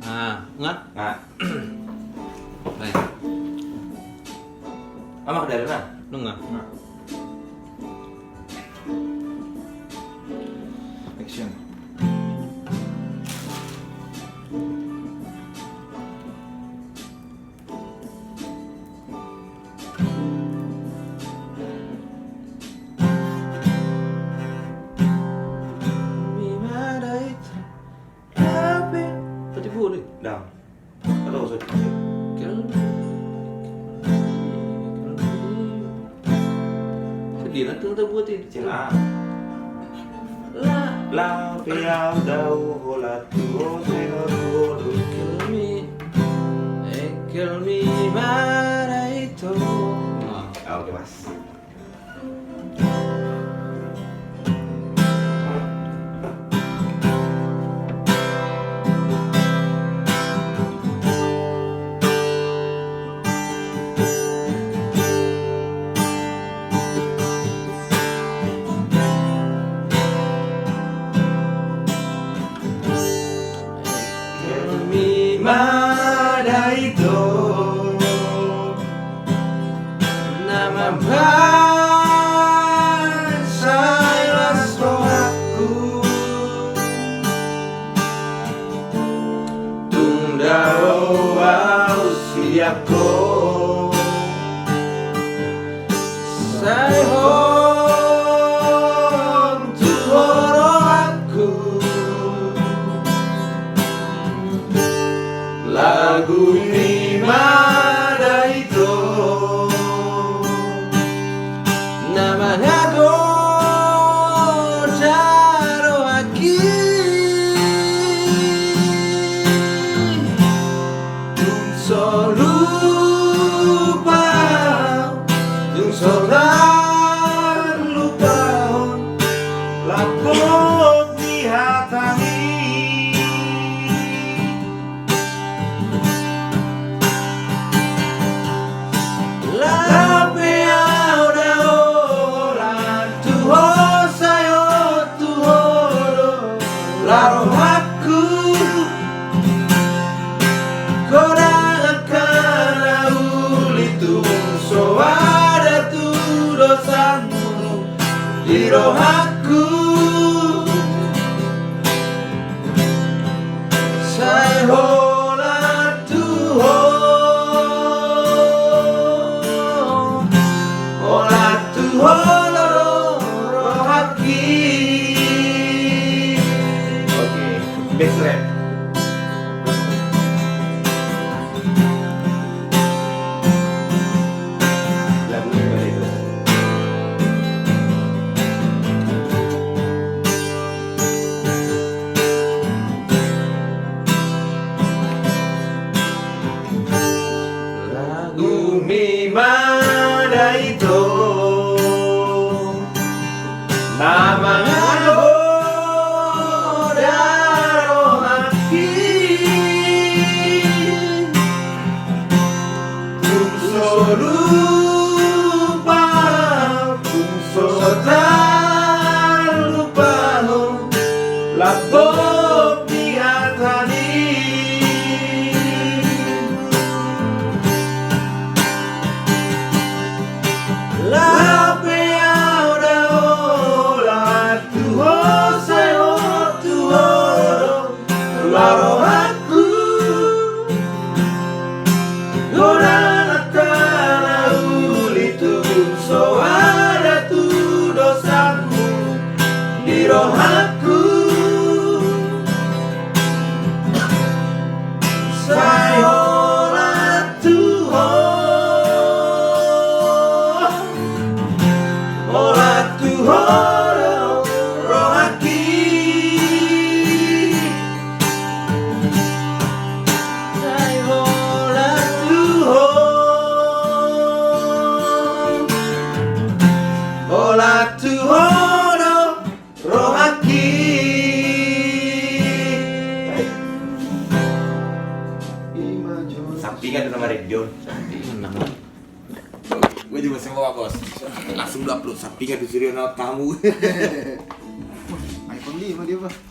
Ngat. Nggak. Baik. Amak dari mana? Nunggu. Action. Tadi boleh. Dang. Atau usut. Sedih lah tuh buat ini. Cila. La piau dau hola tuo seno tuo. Kill me, maraito. Oke mas. Kill me, maraito. Nama bahasa suaraku tunda usiaku say home to aku lagu ini mana itu namanya Jaro Aki Tung so lupa Tung so lupa Lapok di hatani. La peauda ora tu sayo tu horo laro aku korang akan ulitu so ada tu dosamu di roh aku saya hola tu hola tu hola roh haki. Oke. Backslap. Lagu gimana itu? Lagu Mimada itu namanya Bodaro Haki Tungso lupa Tungso tak lupa Labok di hatani La peauda ola tu sayo tu horo laro aku Gorana kana ulitu so ada tu dosamu di roh aku Sayola Tuhoro Rohaki Sayola Tuhoro Rohaki. Sampingan itu nama radio. Gue juga semua bos. Langsung upload sampingan di studio tamu. iPhone 5 dia, Pak.